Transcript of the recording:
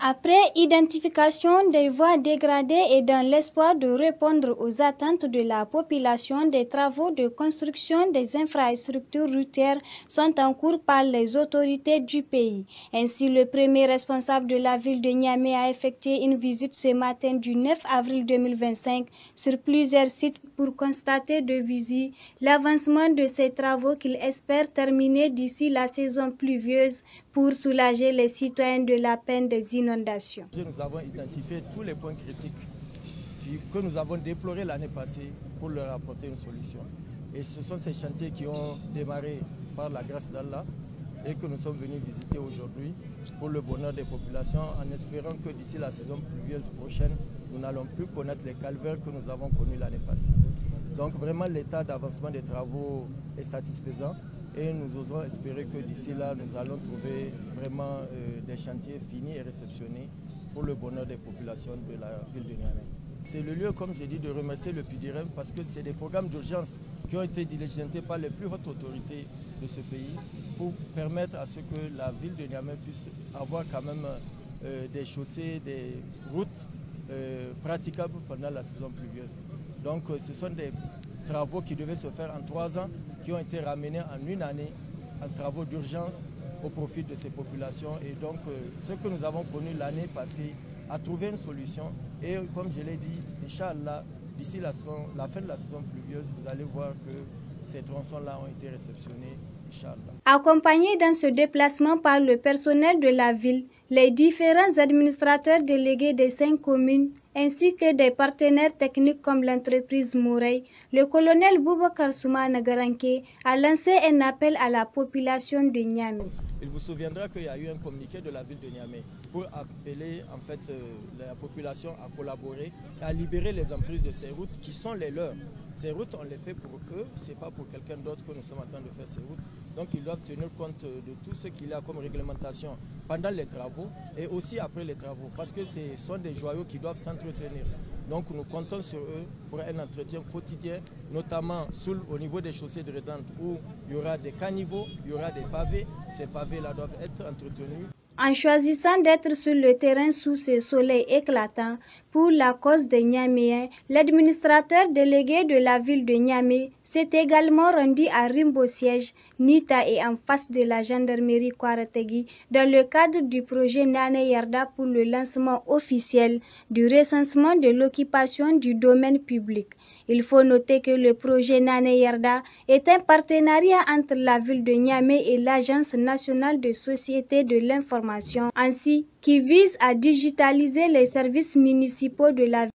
Après identification des voies dégradées et dans l'espoir de répondre aux attentes de la population, des travaux de construction des infrastructures routières sont en cours par les autorités du pays. Ainsi, le premier responsable de la ville de Niamey a effectué une visite ce matin du 9 avril 2025 sur plusieurs sites pour constater de visu l'avancement de ces travaux qu'il espère terminer d'ici la saison pluvieuse pour soulager les citoyens de la peine des inondations. Nous avons identifié tous les points critiques que nous avons déplorés l'année passée pour leur apporter une solution. Et ce sont ces chantiers qui ont démarré par la grâce d'Allah et que nous sommes venus visiter aujourd'hui pour le bonheur des populations en espérant que d'ici la saison pluvieuse prochaine, nous n'allons plus connaître les calvaires que nous avons connus l'année passée. Donc vraiment l'état d'avancement des travaux est satisfaisant. Et nous osons espérer que d'ici là, nous allons trouver vraiment des chantiers finis et réceptionnés pour le bonheur des populations de la ville de Niamey. C'est le lieu, comme j'ai dit, de remercier le PIDIREM parce que c'est des programmes d'urgence qui ont été diligentés par les plus hautes autorités de ce pays pour permettre à ce que la ville de Niamey puisse avoir quand même des chaussées, des routes praticables pendant la saison pluvieuse. Donc ce sont des travaux qui devaient se faire en 3 ans, qui ont été ramenés en 1 année en travaux d'urgence au profit de ces populations. Et donc, ce que nous avons connu l'année passée a trouvé une solution. Et comme je l'ai dit, Inch'Allah, d'ici la fin de la saison pluvieuse, vous allez voir que ces tronçons-là ont été réceptionnés, Inch'Allah. Accompagnés dans ce déplacement par le personnel de la ville, les différents administrateurs délégués des 5 communes, ainsi que des partenaires techniques comme l'entreprise Mourey, le colonel Boubacar Soumana Garanké a lancé un appel à la population de Niamey. Il vous souviendra qu'il y a eu un communiqué de la ville de Niamey pour appeler en fait la population à collaborer et à libérer les emprises de ces routes qui sont les leurs. Ces routes, on les fait pour eux, ce n'est pas pour quelqu'un d'autre que nous sommes en train de faire ces routes. Donc ils doivent tenir compte de tout ce qu'il y a comme réglementation pendant les travaux et aussi après les travaux, parce que ce sont des joyaux qui doivent s'entretenir. Donc nous comptons sur eux pour un entretien quotidien, notamment au niveau des chaussées de redente où il y aura des caniveaux, il y aura des pavés. Ces pavés-là doivent être entretenus. En choisissant d'être sur le terrain sous ce soleil éclatant pour la cause des Niaméens, l'administrateur délégué de la ville de Niamey s'est également rendu à Rimbo-Siège, Nita et en face de la gendarmerie Kwarategi dans le cadre du projet Nane Yarda pour le lancement officiel du recensement de l'occupation du domaine public. Il faut noter que le projet Nane Yarda est un partenariat entre la ville de Niamey et l'Agence nationale de société de l'information, ainsi qui vise à digitaliser les services municipaux de la ville.